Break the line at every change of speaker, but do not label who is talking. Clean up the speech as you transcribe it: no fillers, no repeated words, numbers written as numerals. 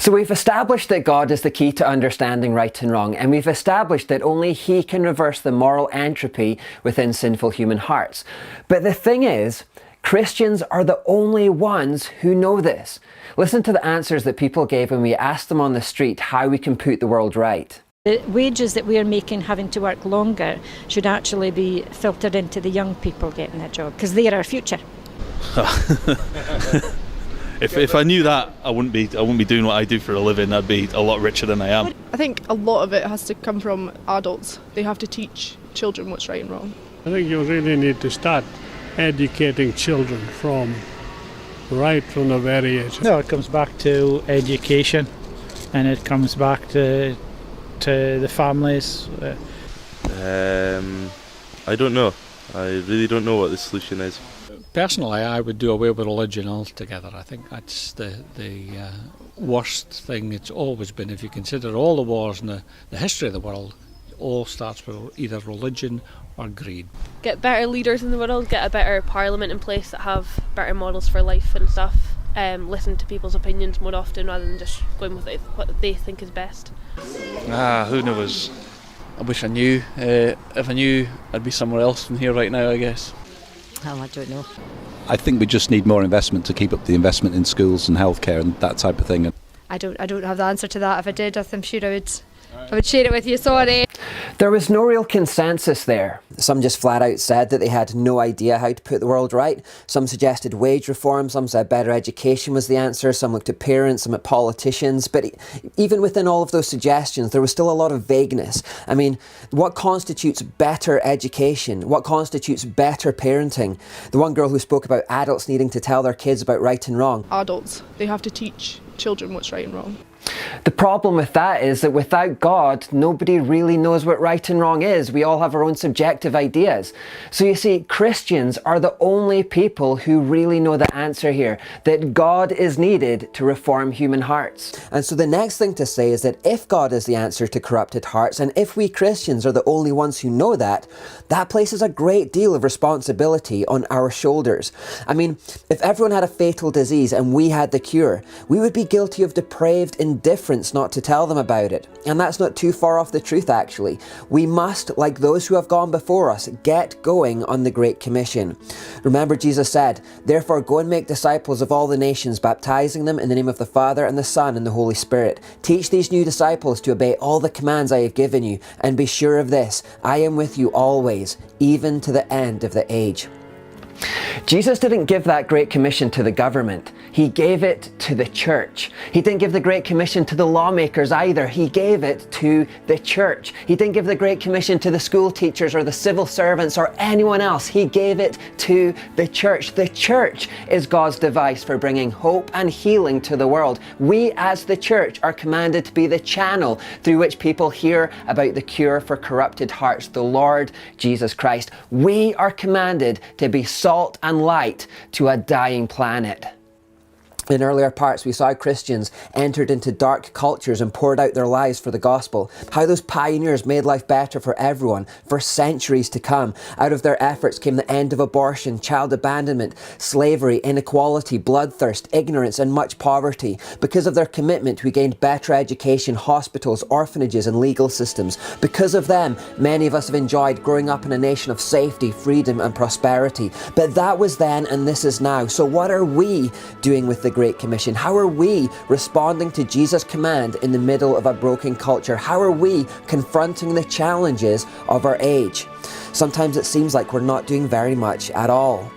So we've established that God is the key to understanding right and wrong, and we've established that only He can reverse the moral entropy within sinful human hearts. But the thing is, Christians are the only ones who know this. Listen to the answers that people gave when we asked them on the street how we can put the world right.
The wages that we're making having to work longer should actually be filtered into the young people getting a job, because they're our future.
If I knew that, I wouldn't be doing what I do for a living. I'd be a lot richer than I am.
I think a lot of it has to come from adults. They have to teach children what's right and wrong.
I think you really need to start educating children from the very age.
No, it comes back to education, and it comes back to the families.
I don't know. I really don't know what the solution is.
Personally, I would do away with religion altogether. I think that's the worst thing it's always been. If you consider all the wars in the history of the world, it all starts with either religion or greed.
Get better leaders in the world, get a better parliament in place that have better models for life and stuff. Listen to people's opinions more often rather than just going with what they think is best.
Who knows? I wish I knew. If I knew, I'd be somewhere else than here right now, I guess.
I don't know.
I think we just need more investment to keep up the investment in schools and healthcare and that type of thing.
I don't have the answer to that. If I did, I'm sure I would share it with you. Sorry.
There was no real consensus there. Some just flat out said that they had no idea how to put the world right. Some suggested wage reform, some said better education was the answer, some looked at parents, some at politicians. But even within all of those suggestions, there was still a lot of vagueness. I mean, what constitutes better education? What constitutes better parenting? The one girl who spoke about adults needing to tell their kids about right and wrong.
Adults, they have to teach children what's right and wrong.
The problem with that is that without God, nobody really knows what right and wrong is. We all have our own subjective ideas. So you see, Christians are the only people who really know the answer here, that God is needed to reform human hearts. And so the next thing to say is that if God is the answer to corrupted hearts, and if we Christians are the only ones who know that, that places a great deal of responsibility on our shoulders. I mean, if everyone had a fatal disease and we had the cure, we would be guilty of depraved indifference not to tell them about it. And that's not too far off the truth, actually. We must, like those who have gone before us, get going on the Great Commission. Remember, Jesus said, "Therefore go and make disciples of all the nations, baptizing them in the name of the Father and the Son and the Holy Spirit. Teach these new disciples to obey all the commands I have given you, and be sure of this, I am with you always, even to the end of the age." Jesus didn't give that Great Commission to the government. He gave it to the church. He didn't give the Great Commission to the lawmakers either. He gave it to the church. He didn't give the Great Commission to the school teachers or the civil servants or anyone else. He gave it to the church. The church is God's device for bringing hope and healing to the world. We as the church are commanded to be the channel through which people hear about the cure for corrupted hearts, the Lord Jesus Christ. We are commanded to be salt and light to a dying planet. In earlier parts, we saw Christians entered into dark cultures and poured out their lives for the gospel. How those pioneers made life better for everyone for centuries to come. Out of their efforts came the end of abortion, child abandonment, slavery, inequality, bloodthirst, ignorance, and much poverty. Because of their commitment, we gained better education, hospitals, orphanages, and legal systems. Because of them, many of us have enjoyed growing up in a nation of safety, freedom, and prosperity. But that was then, and this is now. So what are we doing with the Great Commission? How are we responding to Jesus' command in the middle of a broken culture? How are we confronting the challenges of our age? Sometimes it seems like we're not doing very much at all.